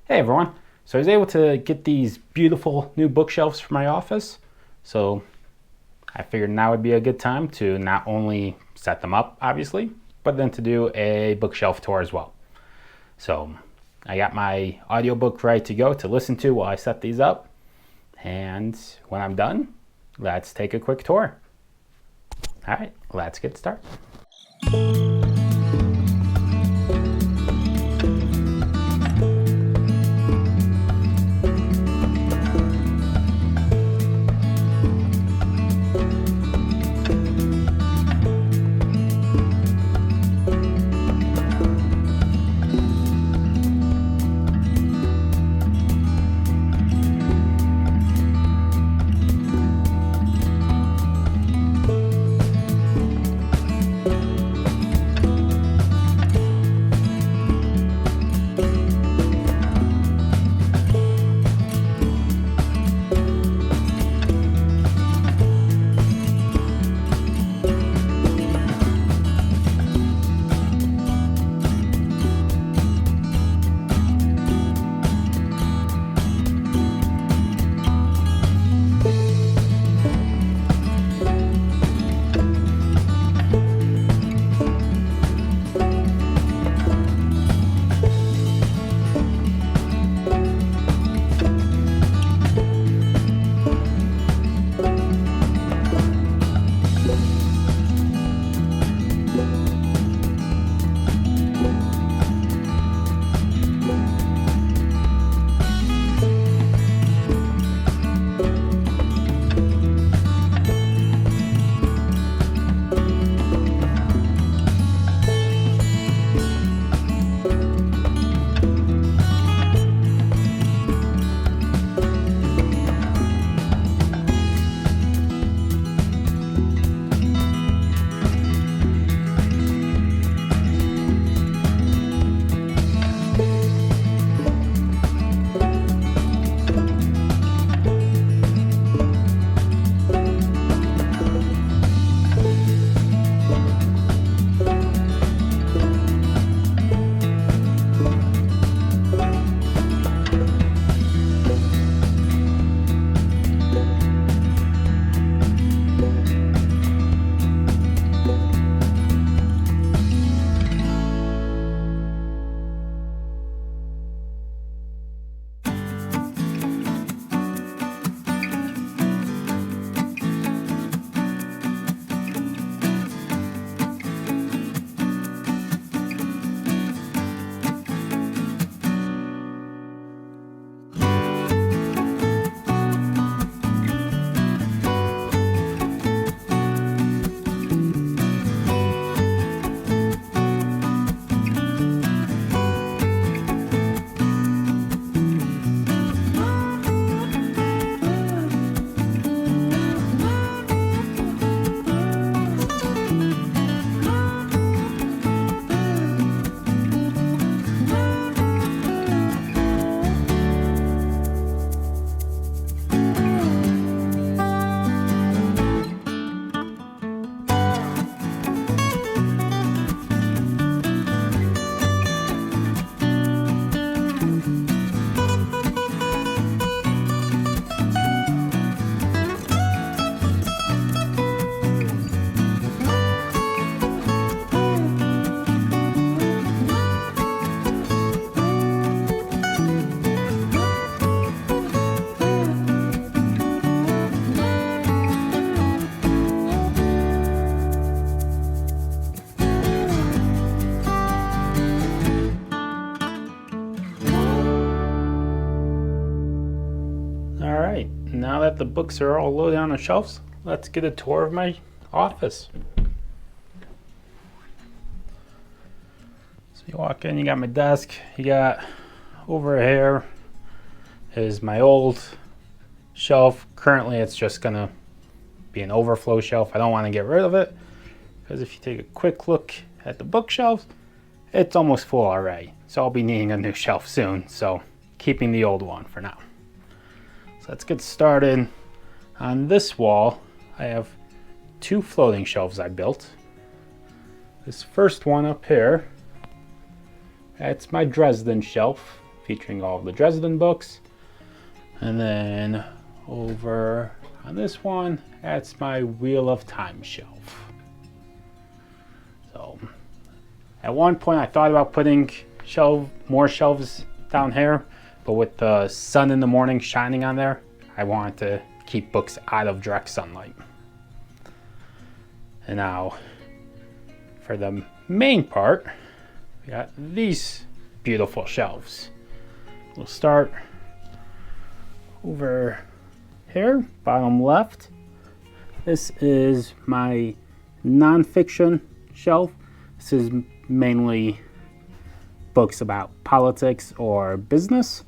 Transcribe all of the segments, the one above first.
Hey everyone. So I was able to get these beautiful new bookshelves for my office. So I figured now would be a good time to not only set them up, obviously, but then to do a bookshelf tour as well. So I got my audiobook ready to go to listen to while I set these up. And when I'm done, let's take a quick tour. All right, let's get started. All right, now that the books are all loaded on the shelves, let's get a tour of my office. So you walk in, you got my desk, you got over here is my old shelf. Currently it's just gonna be an overflow shelf. I don't want to get rid of it because if you take a quick look at the bookshelves, it's almost full already. So I'll be needing a new shelf soon, so keeping the old one for now. So let's get started. On this wall, I have two floating shelves I built. This first one up here, that's my Dresden shelf featuring all of the Dresden books. And then over on this one, that's my Wheel of Time shelf. So at one point I thought about putting more shelves down here, but with the sun in the morning shining on there, I wanted to keep books out of direct sunlight. And now for the main part, we got these beautiful shelves. We'll start over here, bottom left. This is my nonfiction shelf. This is mainly books about politics or business.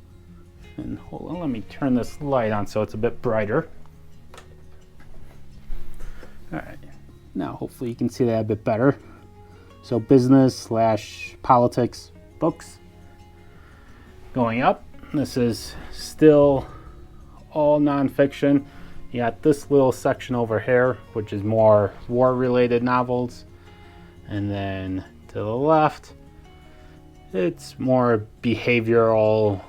And hold on, let me turn this light on so it's a bit brighter. All right, now hopefully you can see that a bit better. So business / politics books. Going up, this is still all nonfiction. You got this little section over here, which is more war-related novels. And then to the left, it's more behavioral,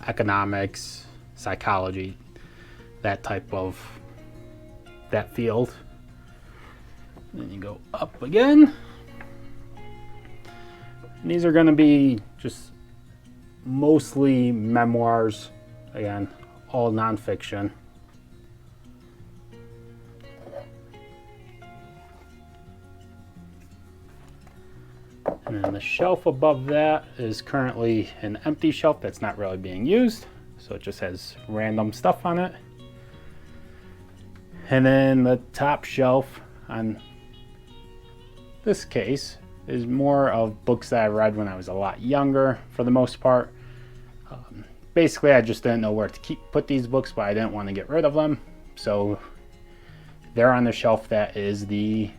economics, psychology, that field. Then you go up again. And these are going to be just mostly memoirs, again, all nonfiction. And then the shelf above that is currently an empty shelf that's not really being used, so it just has random stuff on it. And then the top shelf on this case is more of books that I read when I was a lot younger, for the most part. Basically, I just didn't know where to put these books, but I didn't want to get rid of them. So they're on the shelf that is the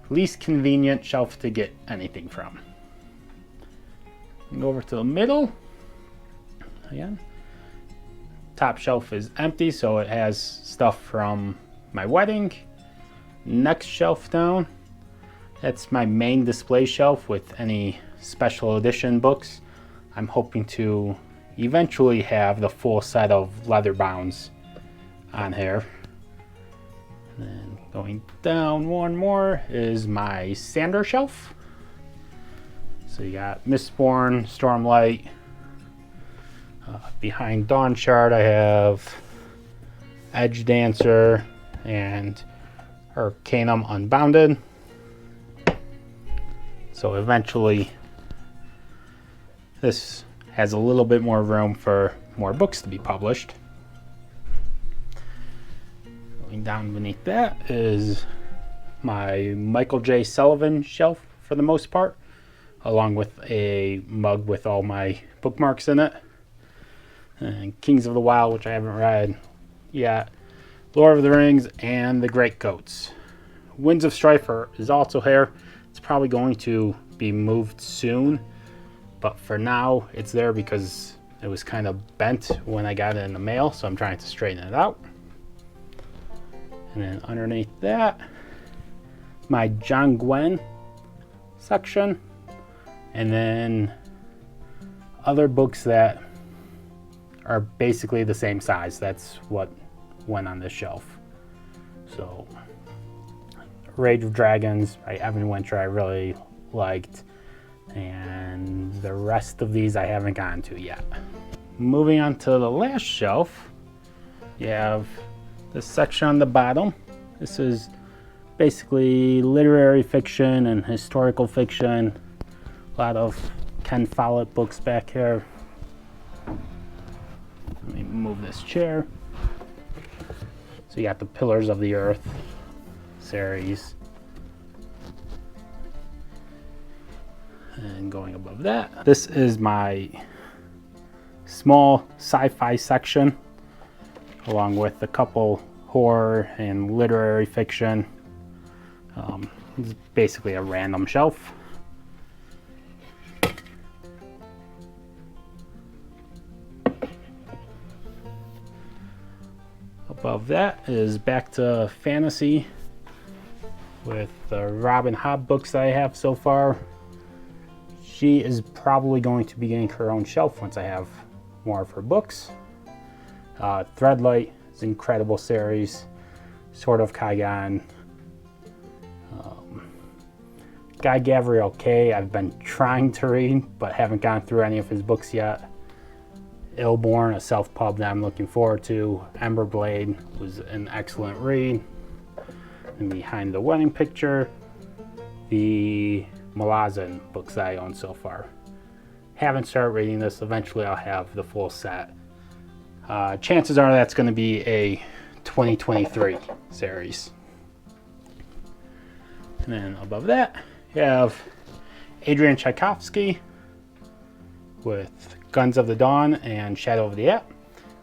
least convenient shelf to get anything from. Go over to the middle. Again, top shelf is empty, so it has stuff from my wedding. Next shelf down, that's my main display shelf with any special edition books. I'm hoping to eventually have the full set of leather bounds on here. And then going down one more is my sander shelf. So you got Mistborn, Stormlight. Behind Dawn Shard I have Edge Dancer and Arcanum Unbounded. So eventually this has a little bit more room for more books to be published. Going down beneath that is my Michael J. Sullivan shelf for the most part, along with a mug with all my bookmarks in it. And Kings of the Wild, which I haven't read yet, Lord of the Rings, and The Greatcoats. Winds of Strife is also here. It's probably going to be moved soon, but for now it's there because it was kind of bent when I got it in the mail, so I'm trying to straighten it out. And then underneath that, my John Gwen section, and then other books that are basically the same size. That's what went on this shelf. So Rage of Dragons by Evan Winter I really liked, and the rest of these I haven't gotten to yet. Moving on to the last shelf, you have this section on the bottom. This is basically literary fiction and historical fiction. A lot of Ken Follett books back here. Let me move this chair. So you got the Pillars of the Earth series. And going above that, this is my small sci-fi section, along with a couple horror and literary fiction. It's basically a random shelf. Above that is back to fantasy with the Robin Hobb books that I have so far. she is probably going to be getting her own shelf once I have more of her books. Threadlight is an incredible series. Sword of Kaigan. Guy Gavriel K. I've been trying to read, but haven't gone through any of his books yet. Illborn, a self-pub that I'm looking forward to. Ember Blade was an excellent read. And behind the wedding picture, the Malazan books that I own so far. Haven't started reading this. Eventually I'll have the full set. Chances are that's going to be a 2023 series. And then above that, you have Adrian Tchaikovsky with Guns of the Dawn and Shadow of the App.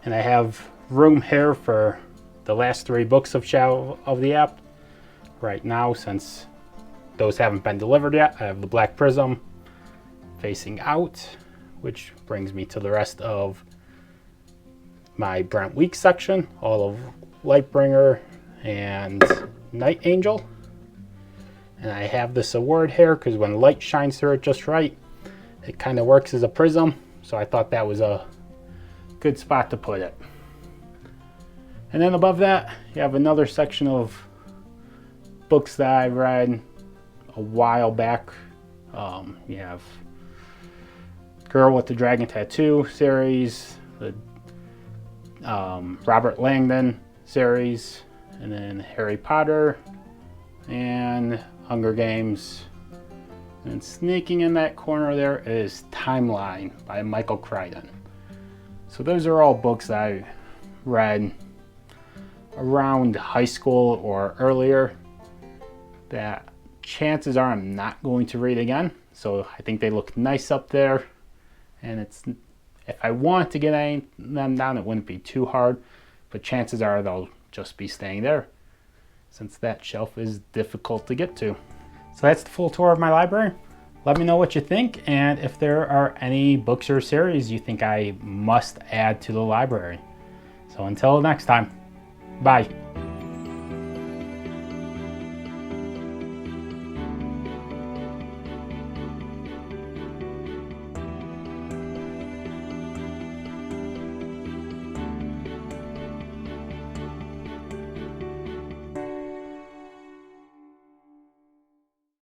And I have room here for the last 3 books of Shadow of the App. Right now, since those haven't been delivered yet, I have the Black Prism Facing Out, which brings me to the rest of my Brent Weeks section, all of Lightbringer and Night Angel. And I have this award here because when light shines through it just right, it kind of works as a prism. So I thought that was a good spot to put it. And then above that, you have another section of books that I read a while back. You have Girl with the Dragon Tattoo series, the Robert Langdon series, and then Harry Potter and Hunger Games. And sneaking in that corner there is Timeline by Michael Crichton. So those are all books that I read around high school or earlier that chances are I'm not going to read again. So I think they look nice up there. And it's, if I want to get any of them down, it wouldn't be too hard. But chances are they'll just be staying there, since that shelf is difficult to get to. So that's the full tour of my library. Let me know what you think, and if there are any books or series you think I must add to the library. So until next time, bye.